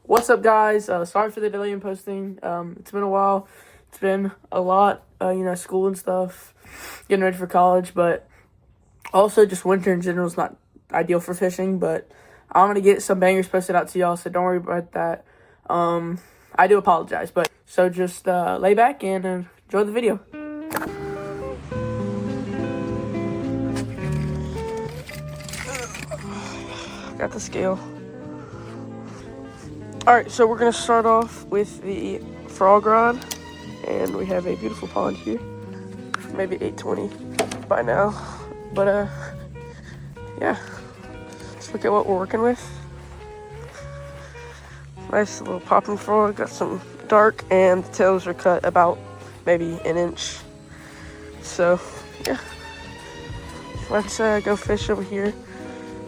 What's up, guys? Sorry for the delay in posting. It's been a while. It's been a lot, school and stuff, getting ready for college, but also just winter in general is not ideal for fishing. But I'm going to get some bangers posted out to y'all, so don't worry about that. I do apologize, but so just lay back and enjoy the video. Got the scale. Alright, so we're going to start off with the frog rod, and we have a beautiful pond here. Maybe 820 by now, but yeah, let's look at what we're working with. Nice little popping frog, got some dark, and the tails are cut about maybe an inch. So yeah, let's go fish over here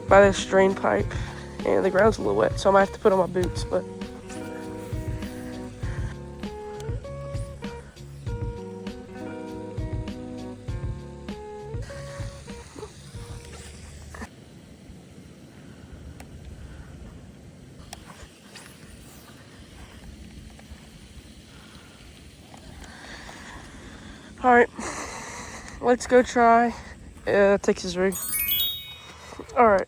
by this drain pipe. And the ground's a little wet, so I might have to put on my boots, but alright, let's go try Texas rig. Alright,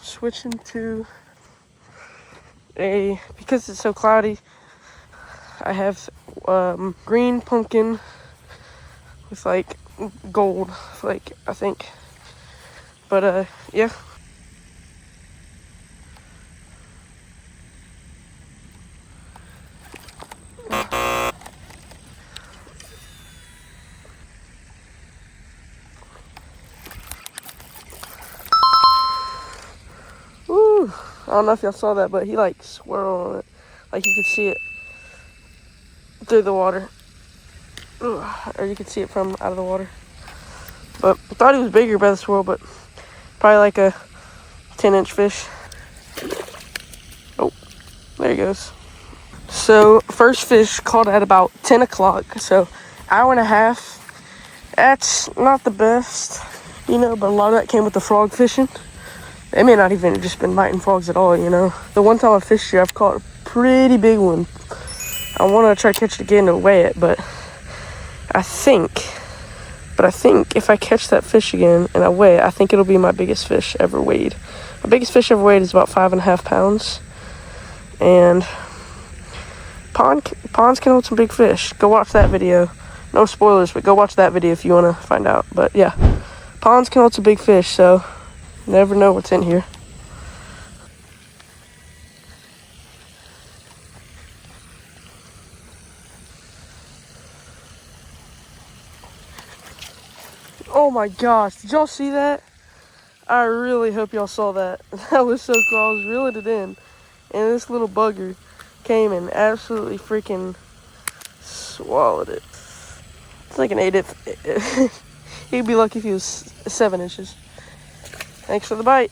switching to because it's so cloudy, I have green pumpkin with like gold flake, I think. But yeah. Woo! I don't know if y'all saw that, but he like swirled on it. Like you could see it through the water. Or you could see it from out of the water. But I thought he was bigger by the swirl, but probably like a 10-inch fish. Oh, there he goes. So first fish caught at about 10 o'clock. So hour and a half. That's not the best, but a lot of that came with the frog fishing. They may not even have just been biting frogs at all, The one time I fished here, I've caught a pretty big one. I want to try to catch it again and weigh it, but I think if I catch that fish again and I weigh it, I think it'll be my biggest fish ever weighed. My biggest fish ever weighed is about 5.5 pounds. And ponds can hold some big fish. Go watch that video. No spoilers, but go watch that video if you want to find out. But yeah, ponds can hold some big fish, so you never know what's in here. Oh my gosh, did y'all see that? I really hope y'all saw that. That was so cool. I was reeling it in, and this little bugger came and absolutely freaking swallowed it. It's like an 8-inch. He'd be lucky if he was 7 inches. Thanks for the bite.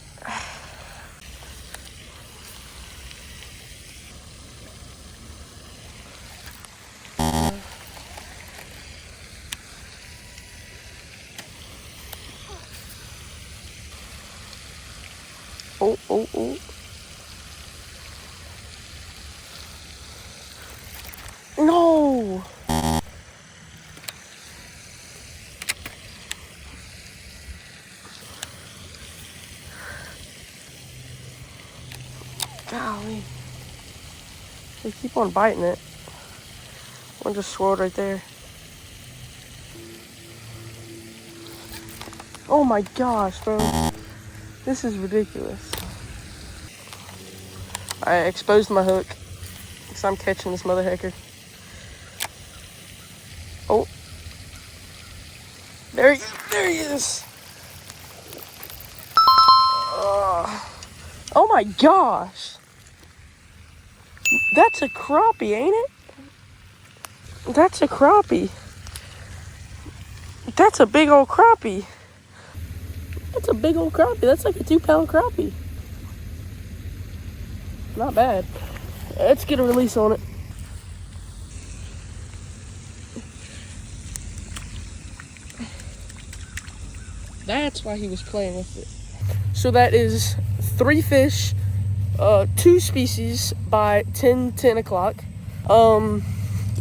Oh. No! Golly. They keep on biting it. One just swirled right there. Oh my gosh, bro. This is ridiculous. I exposed my hook because I'm catching this mother hecker. Oh. There he is. Oh my gosh. That's a crappie, ain't it? That's a crappie. That's a big old crappie. That's a big old crappie. That's like a 2-pound crappie. Not bad. Let's get a release on it. That's why he was playing with it. So that is 3 fish 2 species by 10 o'clock.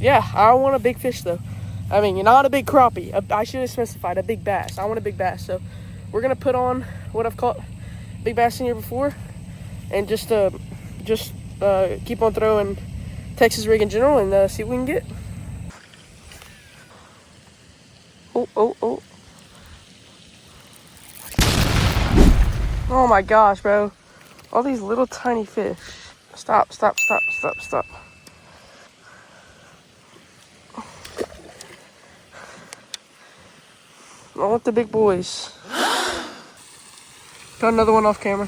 Yeah, I want a big fish though. I mean, not a big crappie. I should have specified a big bass. I want a big bass. So we're gonna put on what I've caught big bass in here before, and just keep on throwing Texas rig in general and see what we can get. Oh. Oh my gosh, bro. All these little tiny fish. Stop. I want the big boys. Got another one off camera.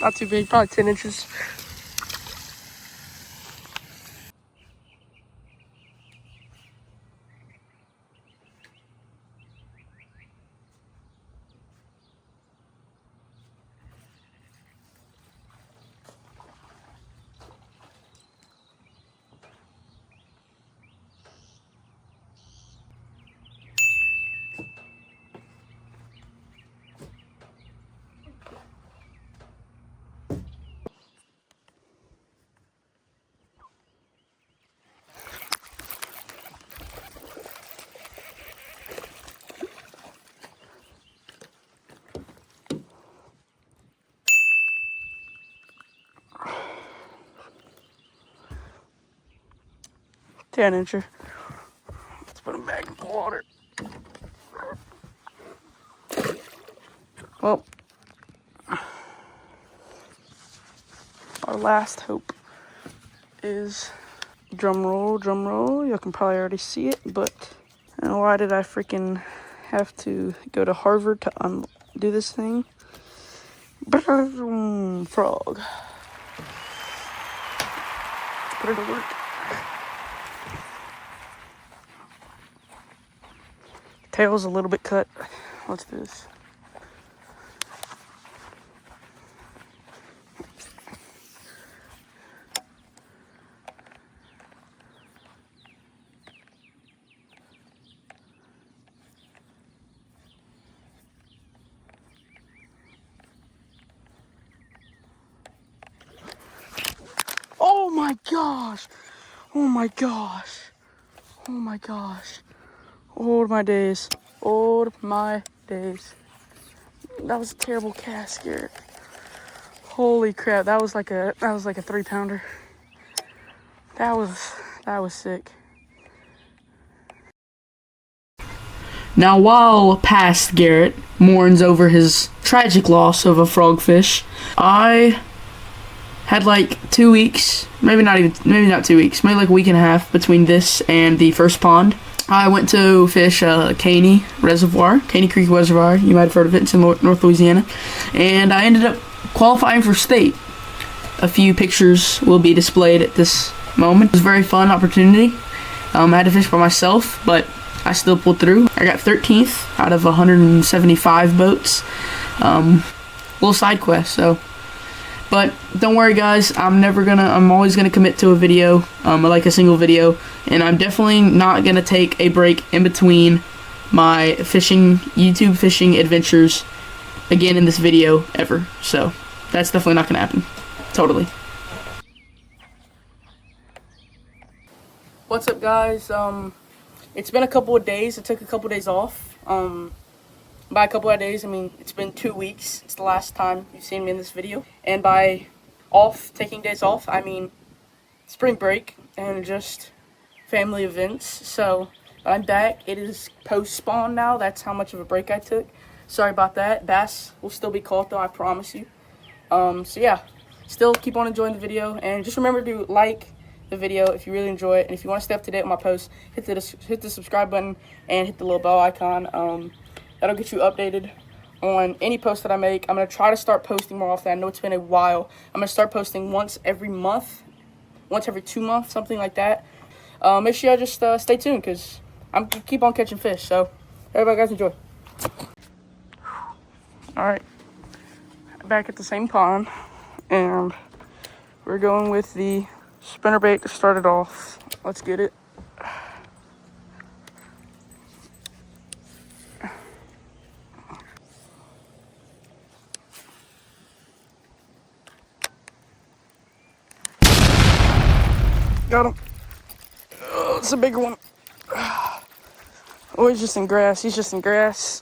Not too big, probably 10 inches. Ten incher. Let's put him back in the water. Well, our last hope is drum roll. You can probably already see it, but why did I freaking have to go to Harvard to undo this thing? Frog. Put it to work. Tail's a little bit cut. Let's do this. Oh my gosh! Oh my gosh! Oh my gosh! Old my days. Old my days. That was a terrible cast, Garrett. Holy crap! That was like a 3-pounder. That was sick. Now, while past Garrett mourns over his tragic loss of a frogfish, I had like 2 weeks, maybe not 2 weeks, maybe like a week and a half between this and the first pond. I went to fish Caney Reservoir, Caney Creek Reservoir. You might have heard of it. It's in North Louisiana. And I ended up qualifying for state. A few pictures will be displayed at this moment. It was a very fun opportunity. I had to fish by myself, but I still pulled through. I got 13th out of 175 boats. Little side quest, so. But don't worry, guys. I'm always gonna commit to a video, like a single video, and I'm definitely not gonna take a break in between my YouTube fishing adventures again in this video ever. So that's definitely not gonna happen. Totally. What's up, guys? It's been a couple of days. I took a couple of days off. By a couple of days, I mean it's been 2 weeks. It's the last time you've seen me in this video. And by taking days off, I mean spring break and just family events. So I'm back. It is post-spawn now. That's how much of a break I took. Sorry about that. Bass will still be caught though, I promise you. So yeah, still keep on enjoying the video, and just remember to like the video if you really enjoy it. And if you want to stay up to date with my posts, hit the subscribe button and hit the little bell icon. That'll get you updated on any post that I make. I'm going to try to start posting more often. I know it's been a while. I'm going to start posting once every month, once every 2 months, something like that. Make sure y'all just stay tuned, because I'm going to keep on catching fish. So, everybody, guys, enjoy. Alright, back at the same pond, and we're going with the spinnerbait to start it off. Let's get it. Got him. Oh, it's a bigger one. Oh, he's just in grass. He's just in grass.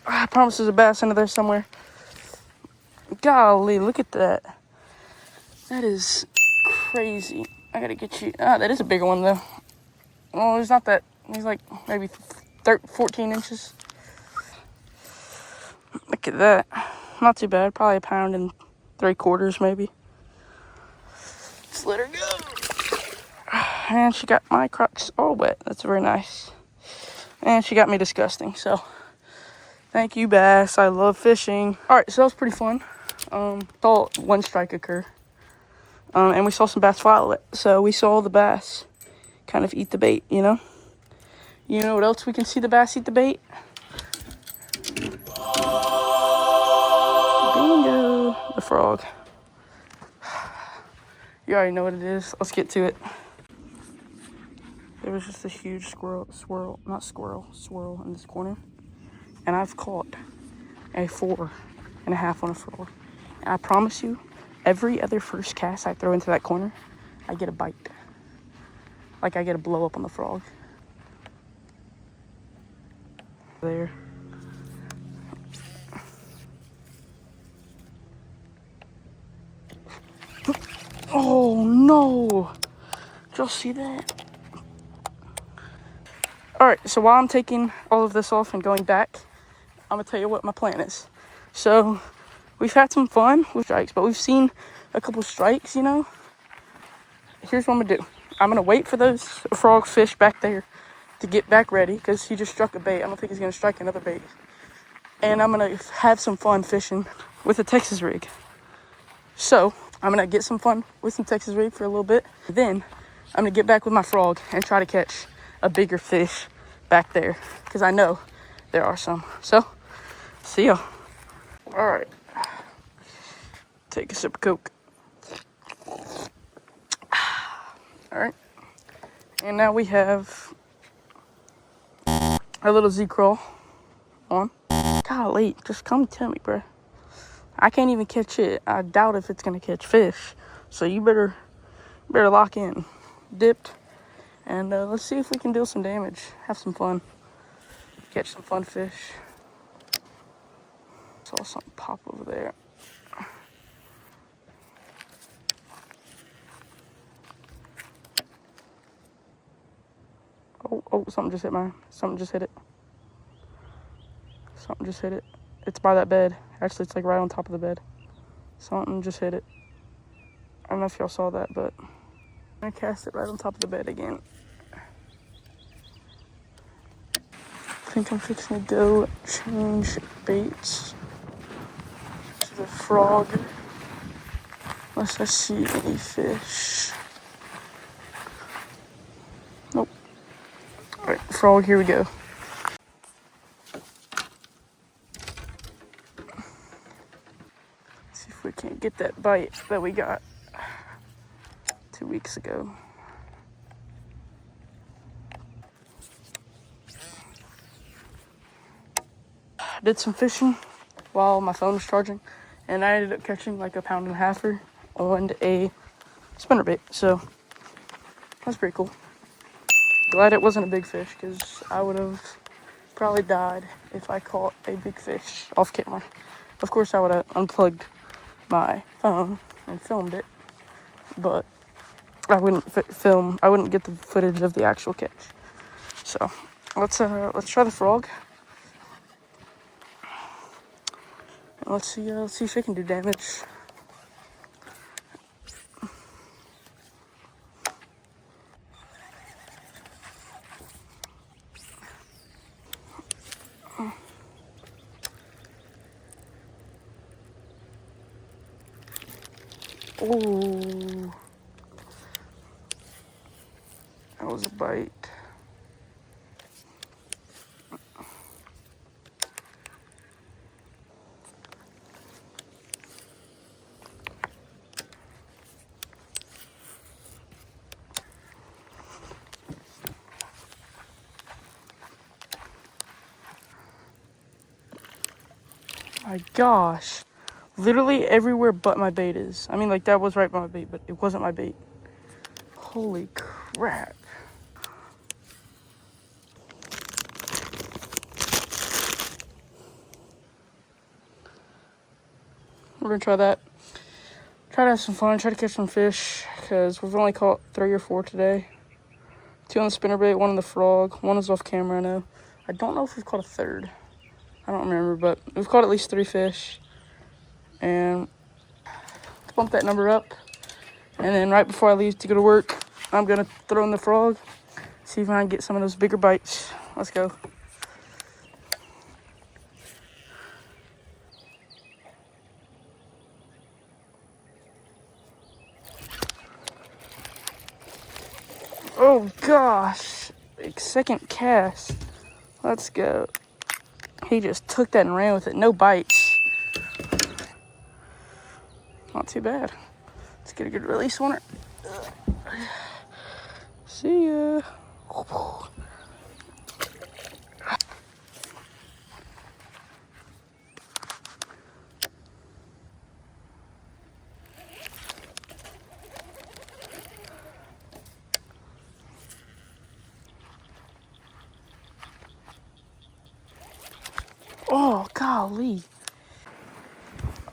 I promise there's a bass under there somewhere. Golly, look at that. That is crazy. I gotta get you. Ah, that is a bigger one though. Oh, he's not that. He's like maybe 14 inches. Look at that. Not too bad. Probably 1.75 pounds maybe. Just let her go. And she got my Crocs all wet. That's very nice. And she got me disgusting. So thank you, bass. I love fishing. All right, so that was pretty fun. Saw one strike occur. And we saw some bass follow it. So we saw the bass kind of eat the bait, you know? You know what else we can see the bass eat the bait? Bingo! The frog. You already know what it is. Let's get to it. There was just a huge swirl in this corner. And I've caught a 4.5 on a frog. And I promise you, every other first cast I throw into that corner, I get a bite. Like I get a blow up on the frog. There. Oh no! Did y'all see that? Alright, so while I'm taking all of this off and going back, I'm gonna tell you what my plan is. So, we've had some fun with strikes, but we've seen a couple strikes, you know? Here's what I'm gonna do. I'm gonna wait for those frog fish back there to get back ready, because he just struck a bait. I don't think he's gonna strike another bait. And I'm gonna have some fun fishing with a Texas rig. So, I'm gonna get some fun with some Texas rig for a little bit. Then, I'm gonna get back with my frog and try to catch a bigger fish back there, because I know there are some. So, see y'all. All right. Take a sip of Coke. All right. And now we have our little Z-Crawl on. Golly, just come to me, bro. I can't even catch it. I doubt if it's gonna catch fish. So you better lock in. Dipped. And let's see if we can deal some damage. Have some fun. Catch some fun fish. Saw something pop over there. Oh, something just hit mine. Something just hit it. It's by that bed. Actually, it's like right on top of the bed. Something just hit it. I don't know if y'all saw that, but I'm gonna cast it right on top of the bed again. I think I'm fixing to go change baits to the frog. Unless I see any fish. Nope. Alright, frog, here we go. See if we can't get that bite that we got 2 weeks ago. I did some fishing while my phone was charging, and I ended up catching like a 1.5 pound on a spinnerbait. So that's pretty cool. Glad it wasn't a big fish, because I would have probably died if I caught a big fish off camera. Of course, I would have unplugged my phone and filmed it, but I wouldn't I wouldn't get the footage of the actual catch. So let's try the frog. And let's see if it can do damage. Ooh, that was a bite. My gosh, literally everywhere but my bait is. I mean, like that was right by my bait, but it wasn't my bait. Holy crap. We're gonna try that. Try to have some fun, try to catch some fish, because we've only caught 3 or 4 today. 2 on the spinnerbait, 1 on the frog, 1 is off camera, I know. I don't know if we've caught a 3rd. I don't remember, but we've caught at least 3 fish. And let's bump that number up. And then right before I leave to go to work, I'm gonna throw in the frog, see if I can get some of those bigger bites. Let's go. Oh gosh, like second cast. Let's go. He just took that and ran with it. No bites. Not too bad. Let's get a good release on it. See ya. Oh, golly.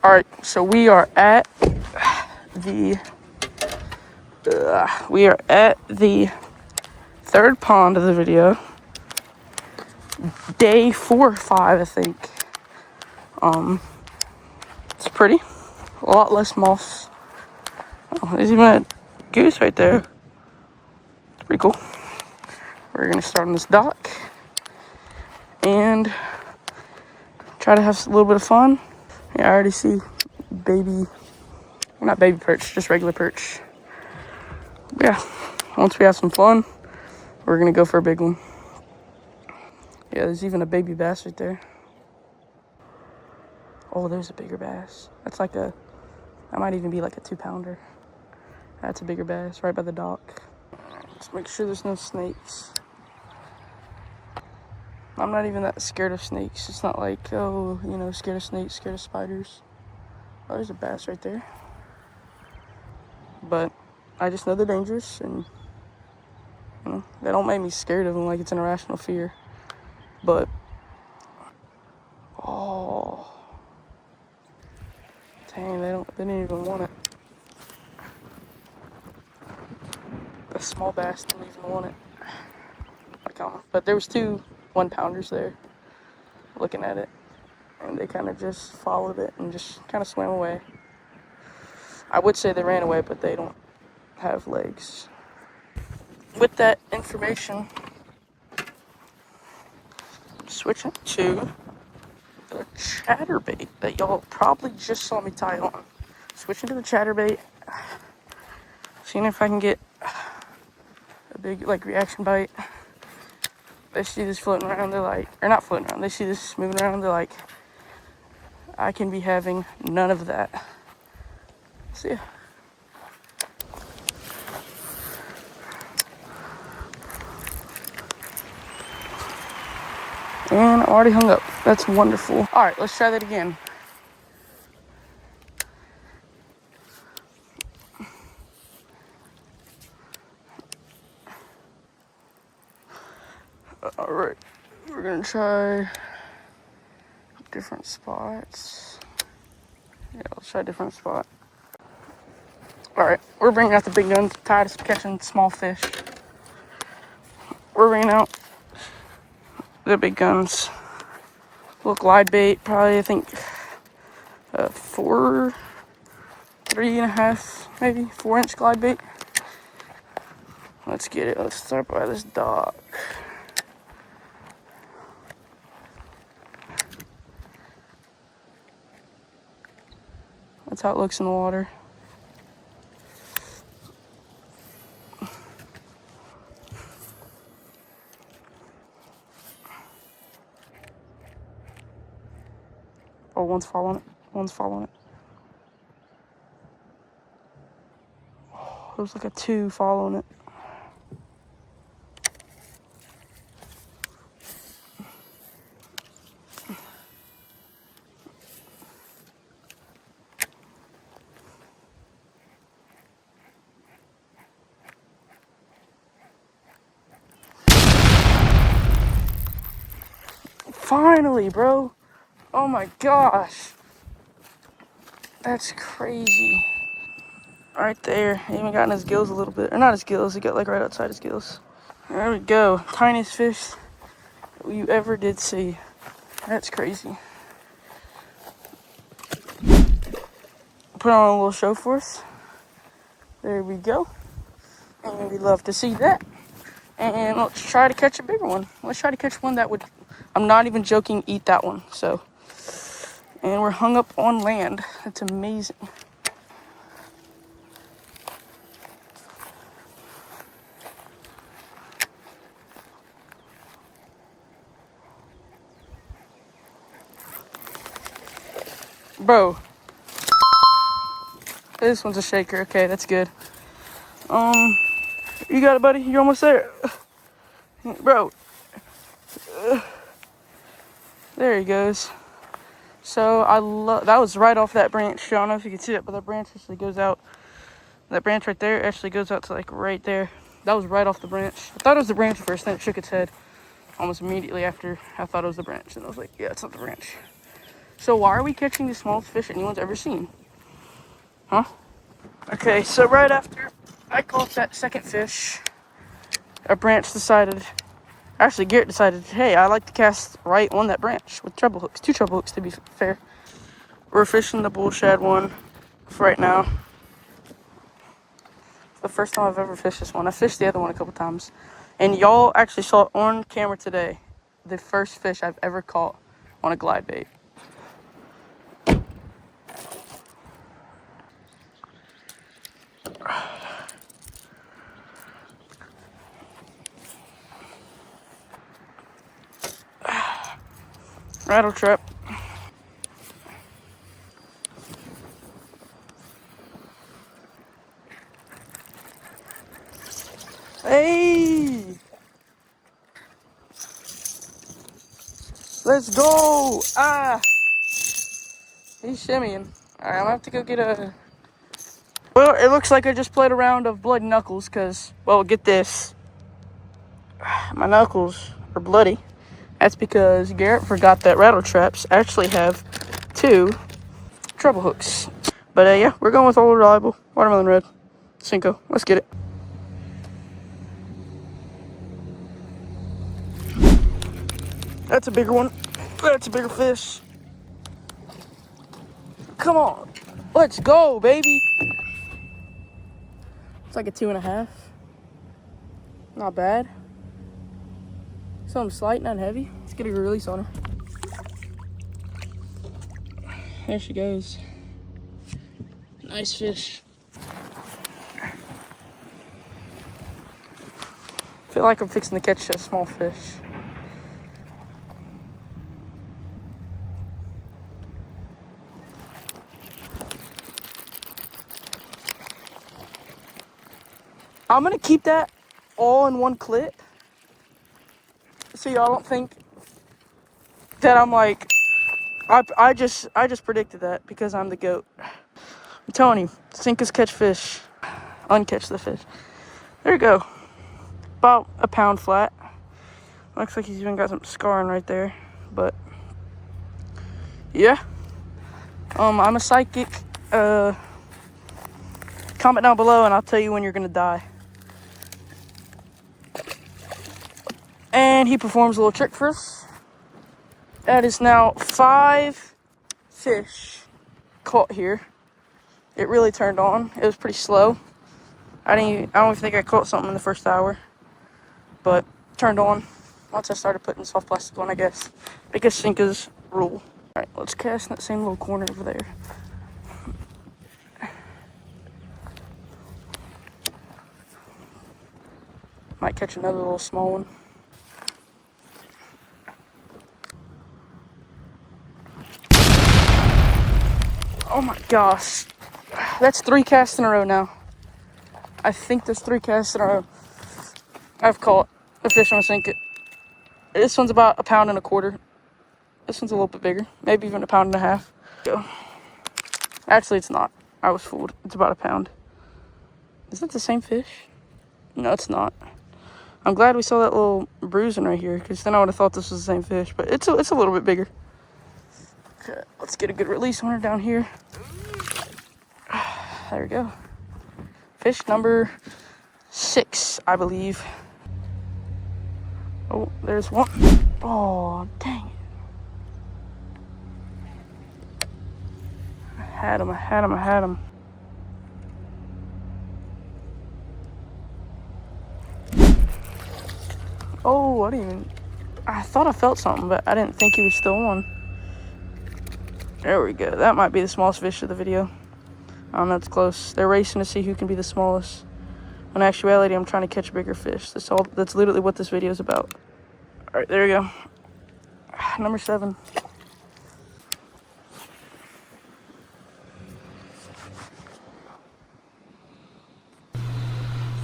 All right, so we are at the 3rd pond of the video. Day 4 or 5, I think. It's pretty. A lot less moss. Oh, there's even a goose right there. It's pretty cool. We're gonna start on this dock and try to have a little bit of fun. Yeah, I already see baby, well, not baby perch, just regular perch. Yeah, once we have some fun, we're gonna go for a big one. Yeah, there's even a baby bass right there. Oh, there's a bigger bass. That's like that might even be like a 2-pounder. That's a bigger bass right by the dock. Let's make sure there's no snakes. I'm not even that scared of snakes. It's not like, oh, you know, scared of snakes, scared of spiders. Oh, there's a bass right there. But I just know they're dangerous, and you know, they don't make me scared of them like it's an irrational fear. But oh, dang, they didn't even want it. The small bass didn't even want it. But there was 2 1-pounders there looking at it, and they kind of just followed it and just kind of swam away. I would say they ran away, but they don't have legs. With that information, switching to the chatterbait that y'all probably just saw me tie on. Switching to the chatterbait, seeing if I can get a big like reaction bite. They see this floating around, they're like, or not floating around, they see this moving around, they're like, I can be having none of that. See ya. And I already hung up. That's wonderful. All right, let's try that again. All right, we're gonna try different spots. Yeah, let's try a different spot. All right, we're bringing out the big guns. Tired of catching small fish. We're bringing out the big guns. Little glide bait, probably I think 3.5, maybe 4-inch glide bait. Let's get it. Let's start by this dock. That's how it looks in the water. Oh, one's following it. One's following it. Oh, there's like a 2 following it. Finally, bro. Oh my gosh. That's crazy. Right there. He even got in his gills a little bit. Or not his gills, he got like right outside his gills. There we go. Tiniest fish you ever did see. That's crazy. Put on a little show for us. There we go. And we love to see that. And let's try to catch a bigger one. Let's try to catch one that would, I'm not even joking, eat that one. So, and we're hung up on land. That's amazing. Bro. This one's a shaker. Okay, that's good. You got it, buddy? You're almost there. Bro. There he goes. So that was right off that branch. I don't know if you can see it, but that branch actually goes out. That branch right there actually goes out to like right there. That was right off the branch. I thought it was the branch at first, then it shook its head almost immediately after I thought it was the branch. And I was like, yeah, it's not the branch. So why are we catching the smallest fish anyone's ever seen? Huh? Okay, so right after I caught that second fish, a branch decided, actually Garrett decided, hey, I like to cast right on that branch with treble hooks. 2 treble hooks to be fair. We're fishing the bull shad one for right now. It's the first time I've ever fished this one. I fished the other one a couple times. And y'all actually saw it on camera today. The first fish I've ever caught on a glide bait. Rattle trap. Hey! Let's go! Ah! He's shimmying. Alright, I'm gonna have to go get a... Well, it looks like I just played a round of bloody knuckles, because, well, get this. My knuckles are bloody. That's because Garrett forgot that rattle traps actually have 2 treble hooks. But yeah, we're going with Old Reliable Watermelon Red Cinco. Let's get it. That's a bigger one. That's a bigger fish. Come on. Let's go, baby. It's like a 2.5. Not bad. Something slight, not heavy. Let's get a release on her. There she goes. Nice fish. Feel like I'm fixing to catch a small fish. I'm gonna keep that all in one clip, so y'all don't think that I'm like, I just predicted that because I'm the GOAT. I'm telling you, Sinkers catch fish, uncatch the fish. There you go. About a pound flat. Looks like he's even got some scarring right there, but yeah. I'm a psychic. Comment down below and I'll tell you when you're gonna die. And he performs a little trick for us. That is now 5 fish caught here. It really turned on. It was pretty slow. I don't even think I caught something in the first hour, but turned on once I started putting soft plastic on, I guess. Because Sinkers rule. All right, let's cast in that same little corner over there. Might catch another little small one. Oh my gosh. That's 3 casts in a row now. I think there's 3 casts in a row. I've caught a fish on a Sinker. This one's about 1.25 pounds. This one's a little bit bigger. Maybe even 1.5 pounds. Go. Actually, it's not. I was fooled. It's about 1 pound. Is that the same fish? No, it's not. I'm glad we saw that little bruising right here, because then I would have thought this was the same fish, but it's a little bit bigger. Okay, let's get a good release on her down here. There we go. Fish number 6, I believe. Oh, there's one. Oh, dang it. I had him. Oh, I thought I felt something, but I didn't think he was still on. There we go. That might be the smallest fish of the video. That's close. They're racing to see who can be the smallest. In actuality, I'm trying to catch bigger fish. That's literally what this video is about. All right, there we go. Number 7.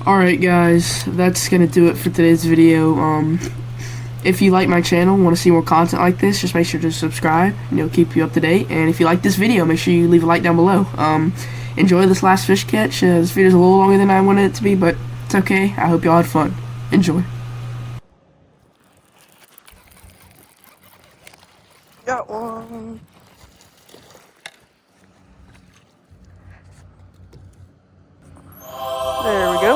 Alright guys, that's gonna do it for today's video. If you like my channel, want to see more content like this, just make sure to subscribe, and it'll keep you up to date. And if you like this video, make sure you leave a like down below. Enjoy this last fish catch. This video's a little longer than I wanted it to be, but it's okay. I hope y'all had fun. Enjoy. Got one. There we go.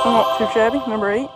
Not too shabby. Number 8.